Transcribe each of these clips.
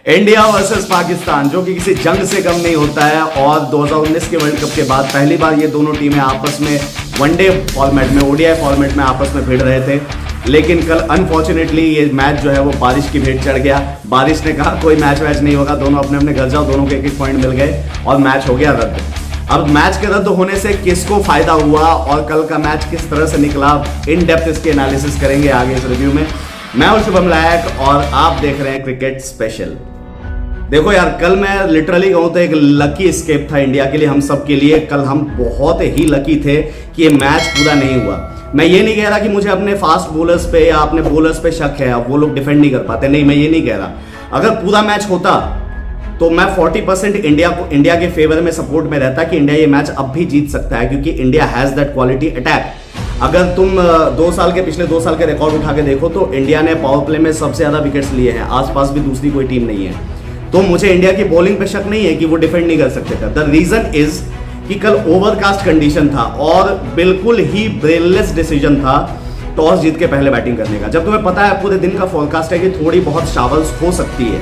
India versus Pakistan, जो कि किसी जंग से कम नहीं होता है। और 2019 के वर्ल्ड कप के बाद पहली बार ये दोनों टीमें आपस में वनडे फॉर्मेट में, ओडीआई फॉर्मेट में आपस में भिड़ रहे थे। लेकिन कल अनफॉर्चुनेटली ये मैच जो है वो बारिश की भेंट चढ़ गया। बारिश ने कहा कोई मैच वैच नहीं होगा, दोनों अपने अपने घर जाओ, दोनों के एक पॉइंट मिल गए और मैच हो गया रद्द। अब मैच के रद्द होने से किसको फायदा हुआ और कल का मैच किस तरह से निकला, इन डेप्थ इसके एनालिसिस करेंगे आगे इस रिव्यू में। मैं हूं शुभम लायक और आप देख रहे हैं क्रिकेट स्पेशल। देखो यार, कल मैं लिटरली कहूं तो एक लकी स्केप था इंडिया के लिए, हम सब के लिए। कल हम बहुत ही लकी थे कि ये मैच पूरा नहीं हुआ। मैं ये नहीं कह रहा कि मुझे अपने फास्ट बॉलर्स पे या अपने बॉलर्स पे शक है, वो लोग डिफेंड नहीं कर पाते, नहीं, मैं ये नहीं कह रहा। अगर पूरा मैच होता तो मैं 40% इंडिया के फेवर में सपोर्ट में रहता कि इंडिया ये मैच अब भी जीत सकता है, क्योंकि India has that quality attack. अगर तुम पिछले 2 साल के रिकॉर्ड उठा के देखो तो इंडिया ने पावर प्ले में सबसे ज्यादा विकेट्स लिए हैं, आसपास भी दूसरी कोई टीम नहीं है। तो मुझे इंडिया की बॉलिंग पे शक नहीं है कि वो डिफेंड नहीं कर सकते थे। द रीजन इज कि कल ओवरकास्ट कंडीशन था और बिल्कुल ही ब्रेनलेस डिसीजन था टॉस जीत के पहले बैटिंग करने का। जब तुम्हें पता है पूरे दिन का फोरकास्ट है कि थोड़ी बहुत शावर्स हो सकती है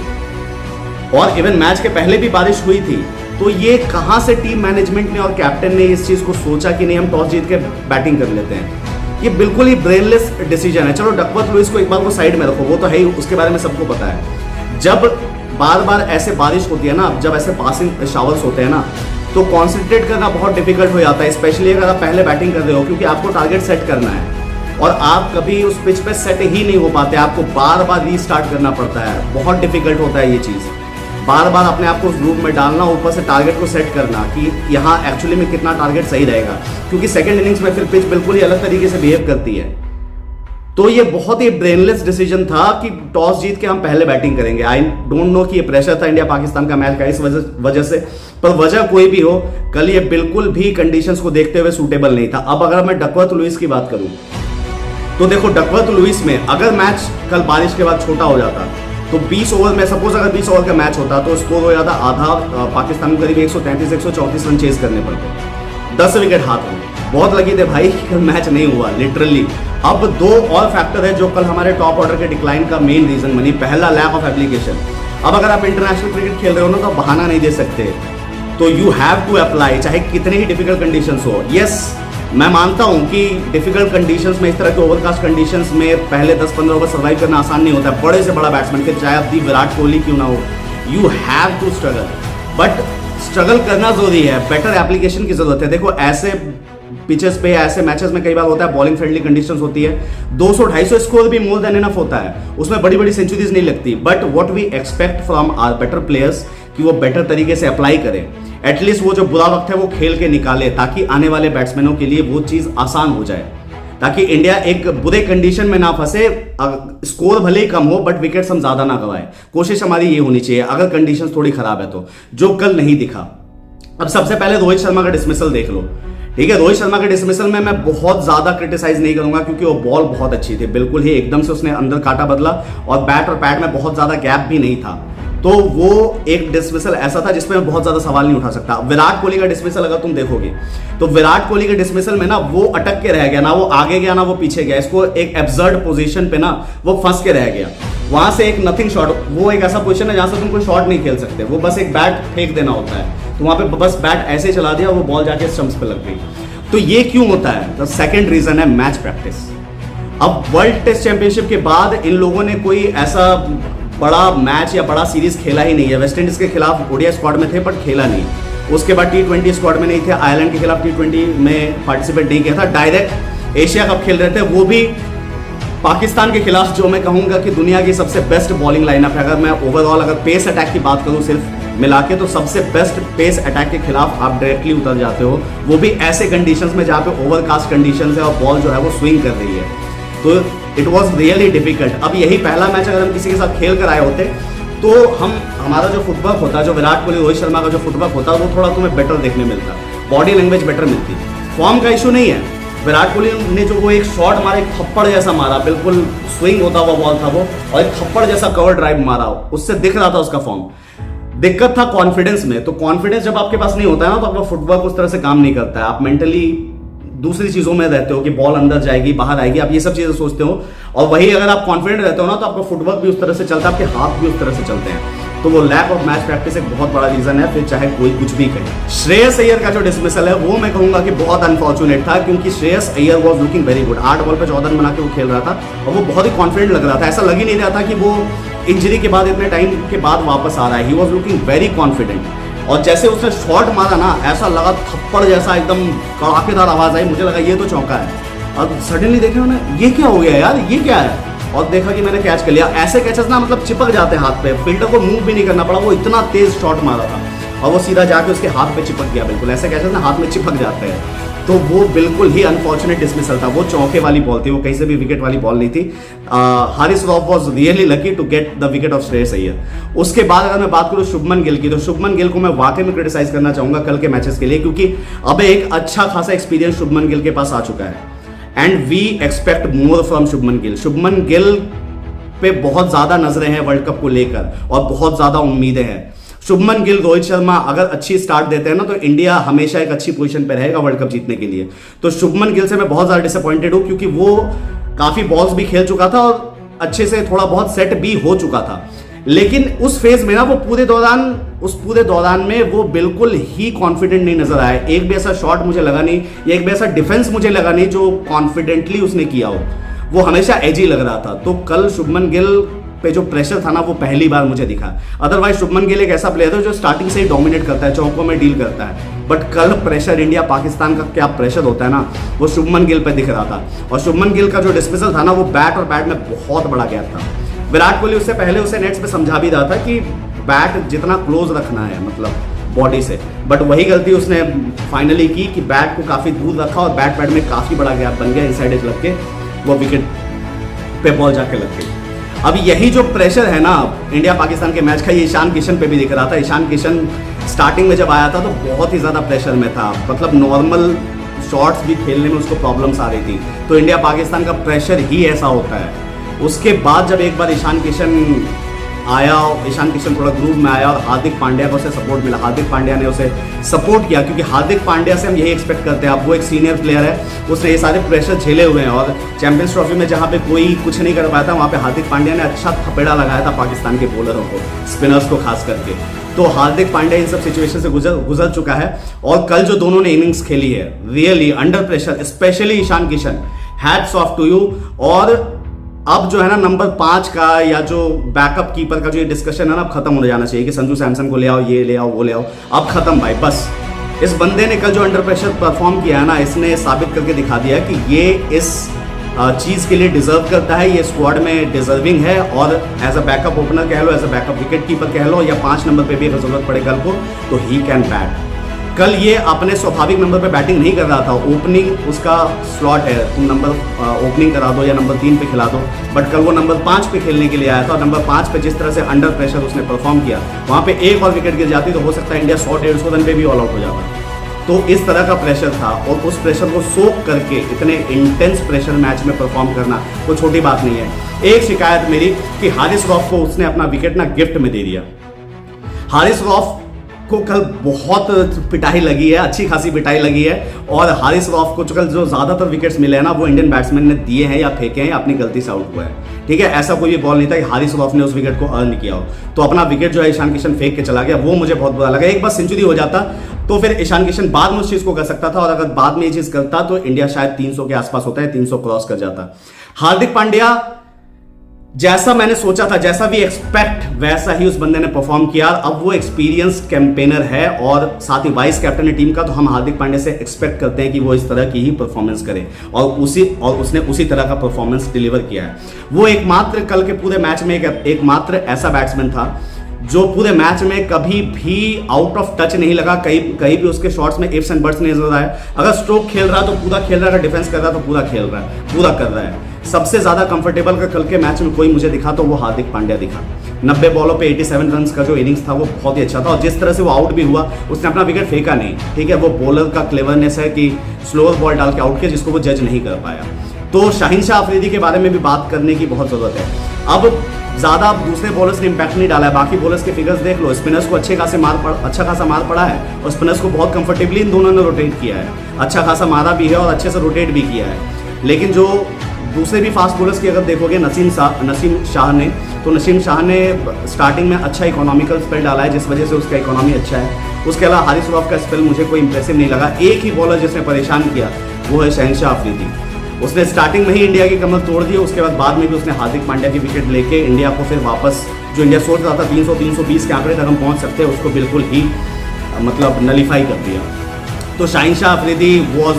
और इवन मैच के पहले भी बारिश हुई थी, तो ये कहां से टीम मैनेजमेंट ने और कैप्टन ने इस चीज को सोचा कि नहीं हम टॉस जीत के बैटिंग कर लेते हैं। ये बिल्कुल ही ब्रेनलेस डिसीजन है। चलो डकवर्थ लुइस को एक बार वो साइड में रखो, वो तो है ही, उसके बारे में सबको पता है। जब बार बार ऐसे बारिश होती है ना, जब ऐसे पासिंग शावर्स होते हैं ना, तो कॉन्सेंट्रेट करना बहुत डिफिकल्ट हो जाता है, स्पेशली अगर आप पहले बैटिंग कर रहे हो, क्योंकि आपको टारगेट सेट करना है और आप कभी उस पिच पे सेट ही नहीं हो पाते, आपको बार बार रीस्टार्ट करना पड़ता है। बहुत डिफिकल्ट होता है ये चीज़, बार बार अपने आप को उस ग्रुप में डालना, ऊपर से टारगेट को सेट करना कि यहाँ एक्चुअली में कितना टारगेट सही रहेगा, क्योंकि सेकंड इनिंग्स में फिर पिच बिल्कुल ही अलग तरीके से बिहेव करती है। तो ये बहुत ही ब्रेनलेस डिसीजन था कि टॉस जीत के हम पहले बैटिंग करेंगे। आई डोंट नो कि ये प्रेशर था इंडिया पाकिस्तान का मैच का इस वजह से, पर वजह कोई भी हो, कल ये बिल्कुल भी कंडीशंस को देखते हुए सूटेबल नहीं था। अब अगर मैं डकवर्थ लुइस की बात करूं तो देखो, डकवर्थ लुइस में अगर मैच कल बारिश के बाद छोटा हो जाता तो 20 ओवर में, सपोज अगर 20 ओवर का मैच होता तो स्कोर हो जाता आधा, पाकिस्तान को करीब 133-134 रन चेज करने पड़ते, 10 विकेट हाथ में। बहुत लगी थे भाई कि कल मैच नहीं हुआ लिटरली। अब 2 और फैक्टर है जो कल हमारे टॉप ऑर्डर के डिक्लाइन का मेन रीजन बनी। पहला, लैक ऑफ एप्लीकेशन। अब अगर आप इंटरनेशनल क्रिकेट खेल रहे हो ना तो बहाना नहीं दे सकते, तो यू हैव टू अप्लाई, चाहे कितने ही डिफिकल्ट कंडीशंस हो। यस, मैं मानता हूं कि डिफिकल्ट कंडीशंस में, इस तरह के ओवरकास्ट कंडीशंस में पहले 10-15 ओवर सर्वाइव करना आसान नहीं होता है, बड़े से बड़ा बैट्समैन के, चाहे आप दी विराट कोहली क्यों ना हो, you have to struggle. But struggle करना जरूरी है, बेटर एप्लीकेशन की जरूरत है। देखो ऐसे पिचेस पे, ऐसे मैचेस में कई बार होता है बॉलिंग फ्रेंडली कंडीशंस होती है, 200-250 स्कोर भी मोर देन इनफ होता है, उसमें बड़ी बड़ी सेंचुरीज नहीं लगती। But what we expect from our better players कि वो बेटर तरीके से अप्लाई करें, एटलीस्ट वो जो बुरा वक्त है वो खेल के निकाले, ताकि आने वाले बैट्समैनों के लिए वो चीज आसान हो जाए, ताकि इंडिया एक बुरे कंडीशन में ना फंसे। स्कोर भले ही कम हो बट विकेट्स हम ज्यादा ना गवाए, कोशिश हमारी ये होनी चाहिए अगर कंडीशंस थोड़ी खराब है तो, जो कल नहीं दिखा। अब सबसे पहले रोहित शर्मा का डिसमिसल देख लो, ठीक है। रोहित शर्मा के डिसमिसल में मैं बहुत ज्यादा क्रिटिसाइज नहीं करूंगा, क्योंकि वो बॉल बहुत अच्छी थी, बिल्कुल ही एकदम से उसने अंदर काटा बदला और बैट और पैड में बहुत ज्यादा गैप भी नहीं था, तो वो एक डिसमिसल ऐसा था जिसमें मैं बहुत ज्यादा सवाल नहीं उठा सकता। विराट कोहली का डिसमिसल अगर तुम देखोगे तो विराट कोहली के डिसमिसल में ना वो अटक के रह गया, ना वो आगे गया ना वो पीछे गया, इसको एक एब्सर्ड पोजीशन पे ना वो फंस के रह गया। वहां से एक नथिंग शॉट, वो एक ऐसा पोजीशन है जहां से तुम कोई शॉट नहीं खेल सकते, वो बस एक बैट फेंक देना होता है, तो वहां पे बस बैट ऐसे चला दिया, वो बॉल जाके स्टंप्स पे लग गई। तो ये क्यों होता है? तो सेकंड रीजन है मैच प्रैक्टिस। अब वर्ल्ड टेस्ट चैंपियनशिप के बाद इन लोगों ने कोई ऐसा बड़ा मैच या बड़ा सीरीज खेला ही नहीं है। वेस्ट इंडीज के खिलाफ ओडीआई स्क्वाड में थे पर खेला नहीं, उसके बाद T20 स्क्वाड में नहीं थे, आयरलैंड के खिलाफ T20 में पार्टिसिपेट नहीं किया था, डायरेक्ट एशिया कप खेल रहे थे, वो भी पाकिस्तान के खिलाफ, जो मैं कहूंगा कि दुनिया की सबसे बेस्ट बॉलिंग लाइनअप है। अगर मैं ओवरऑल अगर पेस अटैक की बात करूं सिर्फ मिला के, तो सबसे बेस्ट पेस अटैक के खिलाफ आप डायरेक्टली उतर जाते हो, वो भी ऐसे कंडीशंस में जहां पे ओवरकास्ट कंडीशंस है और बॉल जो है वो स्विंग कर रही है, तो इट वॉज रियली डिफिकल्ट। अब यही पहला मैच अगर हम किसी के साथ खेल कर आए होते तो हमारा जो फुटवर्क होता, जो विराट कोहली रोहित शर्मा का जो फुटवर्क होता, वो थोड़ा तुम्हें बेटर देखने मिलता, बॉडी लैंग्वेज बेटर मिलती। फॉर्म का इशू नहीं है, विराट कोहली ने जो वो एक शॉट मारा, एक थप्पड़ जैसा मारा, बिल्कुल स्विंग होता हुआ बॉल था वो, और एक थप्पड़ जैसा कवर ड्राइव मारा, उससे दिख रहा था उसका फॉर्म। दिक्कत था कॉन्फिडेंस में, तो कॉन्फिडेंस जब आपके पास नहीं होता है ना, तो आपका फुटवर्क उस तरह से काम नहीं करता है, आप मेंटली दूसरी चीजों में रहते हो कि बॉल अंदर जाएगी बाहर आएगी, आप ये सब चीजें सोचते हो। और वही अगर आप कॉन्फिडेंट रहते हो ना तो आपका फुटवर्क भी उस तरह से चलता है, आपके हाथ भी उस तरह से चलते हैं। तो वो लैक ऑफ मैच प्रैक्टिस एक बहुत बड़ा रीजन है, फिर चाहे कोई कुछ भी कहे। श्रेयस अय्यर का जो डिसमिसल है वो मैं कहूंगा कि बहुत अनफॉर्चुनेट था, क्योंकि Shreyas Iyer was looking very good. 8 ball पे 14 रन बना के वो खेल रहा था और वो बहुत ही कॉन्फिडेंट लग रहा था। ऐसा लग ही नहीं रहा था कि वो इंजरी के बाद इतने टाइम के बाद वापस आ रहा है। He was looking very confident. और जैसे उसने शॉट मारा ना, ऐसा लगा थप्पड़ जैसा एकदम कड़ाकेदार आवाज आई, मुझे लगा ये तो चौका है। और सडनली देखे उन्हें ये क्या हो गया यार, ये क्या है, और देखा कि मैंने कैच कर लिया। ऐसे कैचेस ना मतलब चिपक जाते हैं हाथ पे, फील्डर को मूव भी नहीं करना पड़ा, वो इतना तेज शॉट मारा था और वो सीधा जाके उसके हाथ पे चिपक गया। बिल्कुल ऐसे कैचेस ना हाथ में चिपक जाते हैं, तो वो बिल्कुल ही अनफॉर्चुनेट डिसमिसल था। वो चौके वाली बॉल थी, वो कहीं से भी विकेट वाली बॉल नहीं थी। Haris Rauf was really lucky to get the wicket of Shreyas Iyer. उसके बाद अगर मैं बात करूं शुभमन गिल की, तो शुभमन गिल को मैं वाकई में क्रिटिसाइज करना चाहूंगा कल के मैचेस के लिए, क्योंकि अब एक अच्छा खासा एक्सपीरियंस शुभमन गिल के पास आ चुका है and we expect more from Shubman Gill. Shubman Gill पे बहुत ज्यादा नजरें हैं वर्ल्ड कप को लेकर और बहुत ज्यादा उम्मीदें हैं। शुभमन गिल, रोहित शर्मा अगर अच्छी स्टार्ट देते हैं ना, तो इंडिया हमेशा एक अच्छी पोजीशन पे रहेगा वर्ल्ड कप जीतने के लिए। तो शुभमन गिल से मैं बहुत ज्यादा डिसअपॉइंटेड हूं, क्योंकि वो काफी बॉल्स भी खेल चुका था और अच्छे से थोड़ा बहुत सेट भी हो चुका था, लेकिन उस फेज में ना वो उस पूरे दौरान में वो बिल्कुल ही कॉन्फिडेंट नहीं नजर आया। एक भी ऐसा शॉट मुझे लगा नहीं, या एक भी ऐसा डिफेंस मुझे लगा नहीं जो कॉन्फिडेंटली उसने किया हो। वो हमेशा एजी लग रहा था। तो कल शुभमन गिल पे जो प्रेशर था ना, वो पहली बार मुझे दिखा। अदरवाइज शुभमन गिल एक ऐसा प्लेयर है जो स्टार्टिंग से ही डोमिनेट करता है, चौकों में डील करता है, बट कल प्रेशर इंडिया पाकिस्तान का क्या प्रेशर होता है ना, वो शुभमन गिल पे दिख रहा था। और शुभमन गिल का जो डिसमिसल था ना, वो बैट और बैट में बहुत बड़ा गैप था। विराट कोहली उससे पहले उसे नेट्स पे समझा भी रहा था कि बैट जितना क्लोज रखना है, मतलब बॉडी से, बट वही गलती उसने फाइनली की कि बैट को काफी दूर रखा और बैट में काफी बड़ा गैप बन गया। इनसाइड एज लग के वो विकेट पे बॉल जाके लग गई। अब यही जो प्रेशर है ना इंडिया पाकिस्तान के मैच का, ये ईशान किशन पे भी दिख रहा था। ईशान किशन स्टार्टिंग में जब आया था तो बहुत ही ज्यादा प्रेशर में था, मतलब नॉर्मल शॉट्स भी खेलने में उसको प्रॉब्लम्स आ रही थी। तो इंडिया पाकिस्तान का प्रेशर ही ऐसा होता है। उसके बाद जब एक बार ईशान किशन आया, ईशान किशन थोड़ा ग्रूव में आया और हार्दिक पांड्या को उसे सपोर्ट मिला, हार्दिक पांड्या ने उसे सपोर्ट किया, क्योंकि हार्दिक पांड्या से हम यही एक्सपेक्ट करते हैं। अब वो एक सीनियर प्लेयर है, उसने ये सारे प्रेशर झेले हुए हैं, और चैंपियंस ट्रॉफी में जहाँ पे कोई कुछ नहीं कर पाया था, वहाँ पे हार्दिक पांड्या ने अच्छा थपेड़ा लगाया था पाकिस्तान के बॉलरों को, स्पिनर्स को खास करके। तो हार्दिक पांड्या इन सब सिचुएशन से गुजर चुका है। और कल जो दोनों ने इनिंग्स खेली है really under pressure, specially Ishan Kishan, hats off to you. और अब जो है ना नंबर 5 का या जो बैकअप कीपर का जो ये डिस्कशन है ना, अब खत्म हो जाना चाहिए कि संजू सैमसन को ले आओ, ये ले आओ, वो ले आओ। अब खत्म भाई, बस। इस बंदे ने कल जो अंडर प्रेशर परफॉर्म किया है ना, इसने साबित करके दिखा दिया कि ये इस चीज के लिए डिजर्व करता है, ये स्क्वाड में डिजर्विंग है। और एज अ बैकअप ओपनर कह लो, as a backup wicket keeper कह लो, या 5 नंबर पे भी अगर जरूरत पड़े कल को, तो ही कैन बैट। कल ये अपने स्वाभाविक नंबर पे बैटिंग नहीं कर रहा था, ओपनिंग उसका स्लॉट है, तुम नंबर ओपनिंग करा दो या नंबर 3 पे खिला दो, बट कल वो नंबर 5 पे खेलने के लिए आया था। और नंबर 5 पे जिस तरह से अंडर प्रेशर उसने परफॉर्म किया, वहाँ पे एक और विकेट गिर जाती तो हो सकता है इंडिया 100-150 रन पे भी ऑल आउट हो जाता। तो इस तरह का प्रेशर था, और उस प्रेशर को सोक करके इतने इंटेंस प्रेशर मैच में परफॉर्म करना कोई छोटी बात नहीं है। एक शिकायत मेरी कि हारिस रॉफ को उसने अपना विकेट ना गिफ्ट में दे दिया। हारिस रॉफ को कल बहुत पिटाई लगी है, अच्छी खासी पिटाई लगी है, और हारिस रॉफ को कल जो ज्यादातर विकेट्स मिले हैं ना, वो इंडियन बैट्समैन ने दिए हैं या फेंके हैं या अपनी गलती से आउट हुआ है। ठीक है, ऐसा कोई भी बॉल नहीं था कि हारिस रॉफ ने उस विकेट को अर्न किया हो। तो अपना विकेट जो है ईशान किशन फेंक के चला गया, वो मुझे बहुत बुरा लगा। एक बार सेंचुरी हो जाता तो फिर ईशान किशन बाद में उस चीज को कर सकता था, और अगर बाद में ये चीज करता तो इंडिया शायद 300 के आसपास होता है, 300 क्रॉस कर जाता। हार्दिक पांड्या जैसा मैंने सोचा था, जैसा भी एक्सपेक्ट, वैसा ही उस बंदे ने परफॉर्म किया। अब वो एक्सपीरियंस कैंपेनर है और साथ ही वाइस कैप्टन है टीम का, तो हम हार्दिक पांड्या से एक्सपेक्ट करते हैं कि वो इस तरह की ही परफॉर्मेंस करे, और उसने उसी तरह का परफॉर्मेंस डिलीवर किया है। वो एकमात्र कल के पूरे मैच में एकमात्र ऐसा बैट्समैन था जो पूरे मैच में कभी भी आउट ऑफ टच नहीं लगा, कहीं भी उसके शॉट्स में इफ्स एंड बट्स नहीं नजर आए। अगर स्ट्रोक खेल रहा तो पूरा खेल रहा है, अगर डिफेंस कर रहा तो पूरा खेल रहा है, पूरा कर रहा है। सबसे ज्यादा कंफर्टेबल का कल के मैच में कोई मुझे दिखा तो वो हार्दिक पांड्या दिखा। 90 बॉलों पे 87 रन का जो इनिंग्स था वो बहुत ही अच्छा था, और जिस तरह से वो आउट भी हुआ, उसने अपना विकेट फेंका नहीं। ठीक है, वो बॉलर का क्लेवरनेस है कि स्लोअर बॉल डाल के आउट किया, जिसको वो जज नहीं कर पाया। तो शाहीन शाह अफरीदी के बारे में भी बात करने की बहुत जरूरत है। अब ज्यादा दूसरे बॉलर्स ने इंपैक्ट नहीं डाला है, बाकी बॉलर्स के फिगर्स देख लो, स्पिनर्स को अच्छा खासा मार पड़ा है, और स्पिनर्स को बहुत कंफर्टेबली इन दोनों ने रोटेट किया है, अच्छा खासा मारा भी है और अच्छे से रोटेट भी किया है। लेकिन जो दूसरे भी फास्ट बॉलर्स की अगर देखोगे नसीम शाह ने, तो नसीम शाह ने स्टार्टिंग में अच्छा इकोनॉमिकल स्पेल डाला है जिस वजह से उसका इकोनॉमी अच्छा है। उसके अलावा हारिस रऊफ का स्पेल मुझे कोई इंप्रेसिव नहीं लगा। एक ही बॉलर जिसने परेशान किया वो है शहनशाह अफरीदी। उसने स्टार्टिंग में ही इंडिया की कमर तोड़ दी, उसके बाद में भी उसने हार्दिक पांड्या की विकेट लेके इंडिया को फिर वापस, जो इंडिया सोच रहा था 300-320 के आंकड़े तक हम पहुंच सकते हैं, उसको बिल्कुल ही मतलब नलीफाई कर दिया। तो शहनशाह अफरीदी वॉज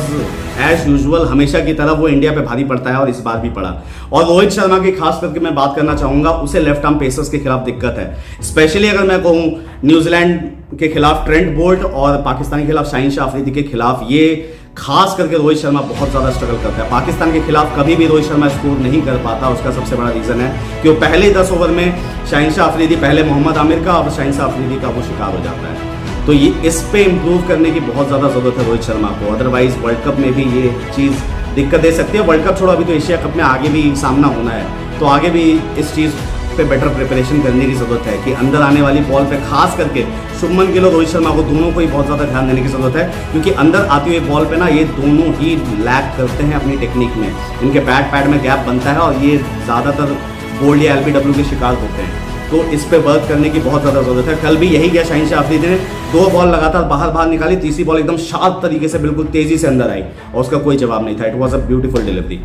एज यूजुअल, हमेशा की तरह वो इंडिया पे भारी पड़ता है और इस बार भी पड़ा। और रोहित शर्मा की खास करके मैं बात करना चाहूंगा, उसे लेफ्ट आर्म पेसर्स के खिलाफ दिक्कत है। स्पेशली अगर मैं कहूँ न्यूजीलैंड के खिलाफ ट्रेंट बोल्ट और पाकिस्तान के खिलाफ शहनशाह अफरीदी के खिलाफ, ये खास करके रोहित शर्मा बहुत ज़्यादा स्ट्रगल करता है। पाकिस्तान के खिलाफ कभी भी रोहित शर्मा स्कोर नहीं कर पाता। उसका सबसे बड़ा रीज़न है कि वो पहले 10 ओवर में शहनशाह अफरीदी पहले मोहम्मद आमिर का और शहनशाह अफरीदी का वो शिकार हो जाता है। तो ये इस पे इम्प्रूव करने की बहुत ज़्यादा ज़रूरत है रोहित शर्मा को, अदरवाइज वर्ल्ड कप में भी ये चीज़ दिक्कत दे सकती है। वर्ल्ड कप छोड़ो, अभी तो एशिया कप में आगे भी सामना होना है, तो आगे भी इस चीज़ पे बेटर प्रिपरेशन करने की ज़रूरत है कि अंदर आने वाली बॉल पे खास करके शुभमन गिल और रोहित शर्मा को दोनों को ही बहुत ज़्यादा ध्यान देने की ज़रूरत है, क्योंकि अंदर आती हुई बॉल पे ना ये दोनों ही लैक करते हैं अपनी टेक्निक में। इनके बैट पैड में गैप बनता है और ये ज़्यादातर बोल्ड या LBW के शिकार होते हैं। तो इस पे वर्क करने की बहुत ज़्यादा ज़रूरत है। कल भी यही किया शहनशाह अफरीदी ने, 2 बॉल लगातार बाहर निकाली, तीसरी बॉल एकदम शार्प तरीके से बिल्कुल तेज़ी से अंदर आई और उसका कोई जवाब नहीं था। It was a beautiful delivery.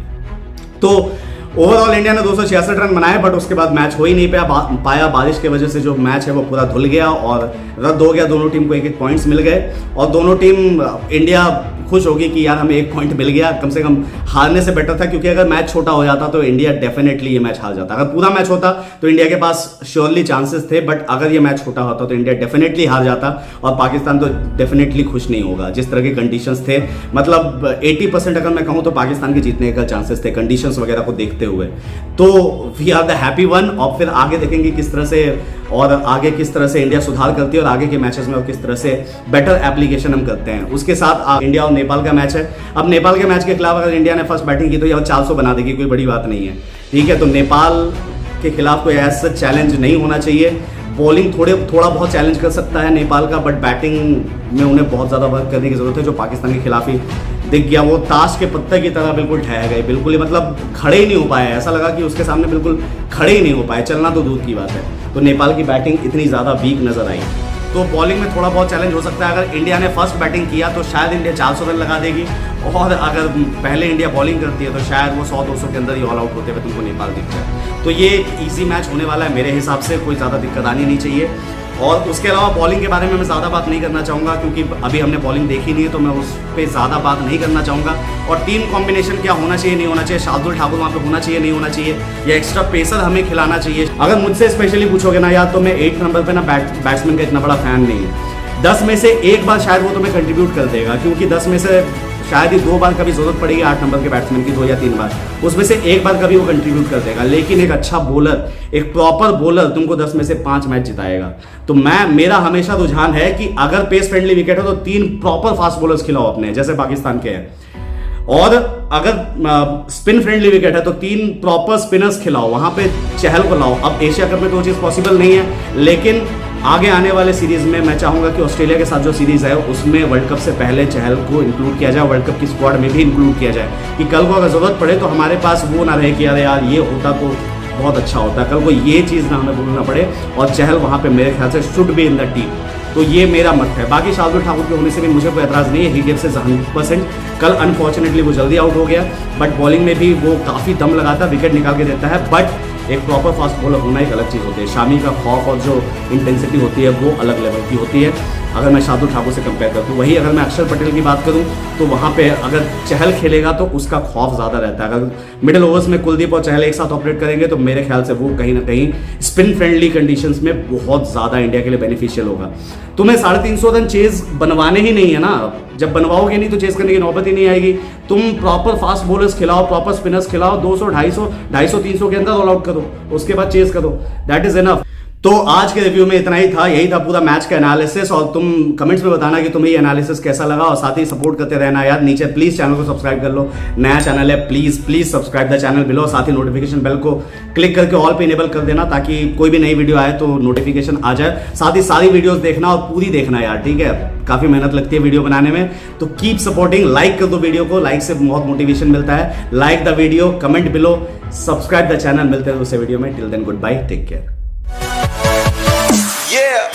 तो ओवरऑल इंडिया ने 266 रन बनाए, बट उसके बाद मैच हो ही नहीं पाया। बारिश की वजह से जो मैच है वो पूरा धुल गया और रद्द हो गया। दोनों टीम को 1-1 पॉइंट्स मिल गए और दोनों टीम, इंडिया खुश होगी कि यार हमें 1 पॉइंट मिल गया, कम से कम हारने से बेटर था, क्योंकि अगर मैच छोटा हो जाता तो इंडिया डेफिनेटली ये मैच हार जाता। अगर पूरा मैच होता तो इंडिया के पास श्योरली चांसेस थे, बट अगर ये मैच छोटा होता तो इंडिया डेफिनेटली हार जाता और पाकिस्तान तो डेफिनेटली खुश नहीं होगा। जिस तरह के कंडीशंस थे, मतलब 80% अगर मैं कहूँ तो पाकिस्तान के जीतने का चांसेस थे कंडीशंस वगैरह को देखते हुए। तो we are the happy one. और फिर आगे देखेंगे किस तरह से और आगे किस तरह से इंडिया सुधार करती है और आगे के मैचेस में और किस तरह से बेटर एप्लीकेशन हम करते हैं। उसके साथ इंडिया और नेपाल का मैच है। अब नेपाल के मैच के खिलाफ अगर इंडिया ने फर्स्ट बैटिंग की तो यह 400 बना देगी, कोई बड़ी बात नहीं है, ठीक है। तो नेपाल के खिलाफ कोई ऐसा चैलेंज नहीं होना चाहिए। बॉलिंग थोड़ा बहुत चैलेंज कर सकता है नेपाल का, बट बैटिंग में उन्हें बहुत ज़्यादा वर्क करने की ज़रूरत है। जो पाकिस्तान के खिलाफ ही दिख गया, वो ताश के पत्ते की तरह बिल्कुल ठहर गए, बिल्कुल ही मतलब खड़े ही नहीं हो पाए। ऐसा लगा कि उसके सामने बिल्कुल खड़े ही नहीं हो पाए, चलना तो दूर की बात है। तो नेपाल की बैटिंग इतनी ज़्यादा वीक नज़र आई। तो बॉलिंग में थोड़ा बहुत चैलेंज हो सकता है। अगर इंडिया ने फर्स्ट बैटिंग किया तो शायद इंडिया 400 रन लगा देगी, और अगर पहले इंडिया बॉलिंग करती है तो शायद वो 100-200 के अंदर ही ऑल आउट होते हुए तुमको नेपाल दिख जाए। तो ये ईजी मैच होने वाला है मेरे हिसाब से, कोई ज़्यादा दिक्कत आनी नहीं चाहिए। और उसके अलावा बॉलिंग के बारे में मैं ज़्यादा बात नहीं करना चाहूँगा, क्योंकि अभी हमने बॉलिंग देखी नहीं है, तो मैं उस पर ज़्यादा बात नहीं करना चाहूँगा। और टीम कॉम्बिनेशन क्या होना चाहिए, नहीं होना चाहिए, शार्दुल ठाकुर वहाँ पे होना चाहिए, नहीं होना चाहिए, या एक्स्ट्रा पेसर हमें खिलाना चाहिए। अगर मुझसे स्पेशली पूछोगे ना यार, तो मैं 8 नंबर पर ना बैट्समैन का इतना बड़ा फैन नहीं है। 10 में से एक बार शायद वो तुम्हें कंट्रीब्यूट कर देगा, क्योंकि 10 में से शायद ही 2 बार कभी जरूरत पड़ेगी 8 नंबर के बैट्समैन की, 2 या 3 बार, उसमें से एक बार कभी वो कंट्रीब्यूट कर देगा। लेकिन एक अच्छा बॉलर, एक प्रॉपर बॉलर तुमको 10 में से 5 मैच जिताएगा। तो मेरा हमेशा रुझान है कि अगर पेस फ्रेंडली विकेट हो तो 3 प्रॉपर फास्ट बॉलर्स खिलाओ अपने, जैसे पाकिस्तान के हैं। और अगर स्पिन फ्रेंडली विकेट है तो 3 प्रॉपर स्पिनर्स खिलाओ, वहां पे चहल को लाओ। अब एशिया कप में तो वो चीज़ पॉसिबल नहीं है, लेकिन आगे आने वाले सीरीज में मैं चाहूंगा कि ऑस्ट्रेलिया के साथ जो सीरीज है उसमें वर्ल्ड कप से पहले चहल को इंक्लूड किया जाए, वर्ल्ड कप की स्क्वाड में भी इंक्लूड किया जाए, कि कल को अगर जरूरत पड़े तो हमारे पास वो ना रहे कि अरे यार ये होता तो बहुत अच्छा होता, कल को ये चीज़ ना हमें बोलना पड़े। और चहल वहाँ पे मेरे ख्याल से should be in the team. तो ये मेरा मत है। बाकी शार्दुल ठाकुर के होने से भी मुझे कोई एतराज़ नहीं है, ही गिव्स इज 100%। कल अनफॉर्चुनेटली वो जल्दी आउट हो गया, बट बॉलिंग में भी वो काफ़ी दम लगाता है, विकेट निकाल के देता है। बट एक प्रॉपर फास्ट बॉलर होना एक अलग चीज़ होती है। शामी का खौफ और जो इंटेंसिटी होती है वो अलग लेवल की होती है अगर मैं शार्दुल ठाकुर से कंपेयर करूँ तो। वही अगर मैं अक्षर पटेल की बात करूँ तो वहाँ पे अगर चहल खेलेगा तो उसका खौफ ज़्यादा रहता है। अगर मिडिल ओवर्स में कुलदीप और चहल एक साथ ऑपरेट करेंगे तो मेरे ख्याल से वो कहीं ना कहीं स्पिन फ्रेंडली कंडीशंस में बहुत ज़्यादा इंडिया के लिए बेनिफिशियल होगा। तुम्हें 350 रन चेज बनवाने ही नहीं है ना, जब बनवाओगे नहीं तो चेज करने की नौबत ही नहीं आएगी। तुम प्रॉपर फास्ट बॉलर्स खिलाओ, प्रॉपर स्पिनर्स खिलाओ, 200, 250, 250, 300 के अंदर ऑल आउट करो, उसके बाद चेज करो, दैट इज इनफ। तो आज के रिव्यू में इतना ही था, यही था पूरा मैच का एनालिसिस। और तुम कमेंट्स में बताना कि तुम्हें ये एनालिसिस कैसा लगा, और साथ ही सपोर्ट करते रहना यार। नीचे प्लीज चैनल को सब्सक्राइब कर लो, नया चैनल है, please subscribe the channel below. साथ ही नोटिफिकेशन बेल को क्लिक करके ऑल पे इनेबल कर देना, ताकि कोई भी नई वीडियो आए तो नोटिफिकेशन आ जाए। साथ ही सारी वीडियोस देखना और पूरी देखना यार, ठीक है? काफी मेहनत लगती है वीडियो बनाने में, तो कीप सपोर्टिंग। लाइक कर दो वीडियो को, लाइक से बहुत मोटिवेशन मिलता है। Like the video, comment below, subscribe the channel. मिलते हैं दूसरे वीडियो में। Till then good bye, take care. Yeah.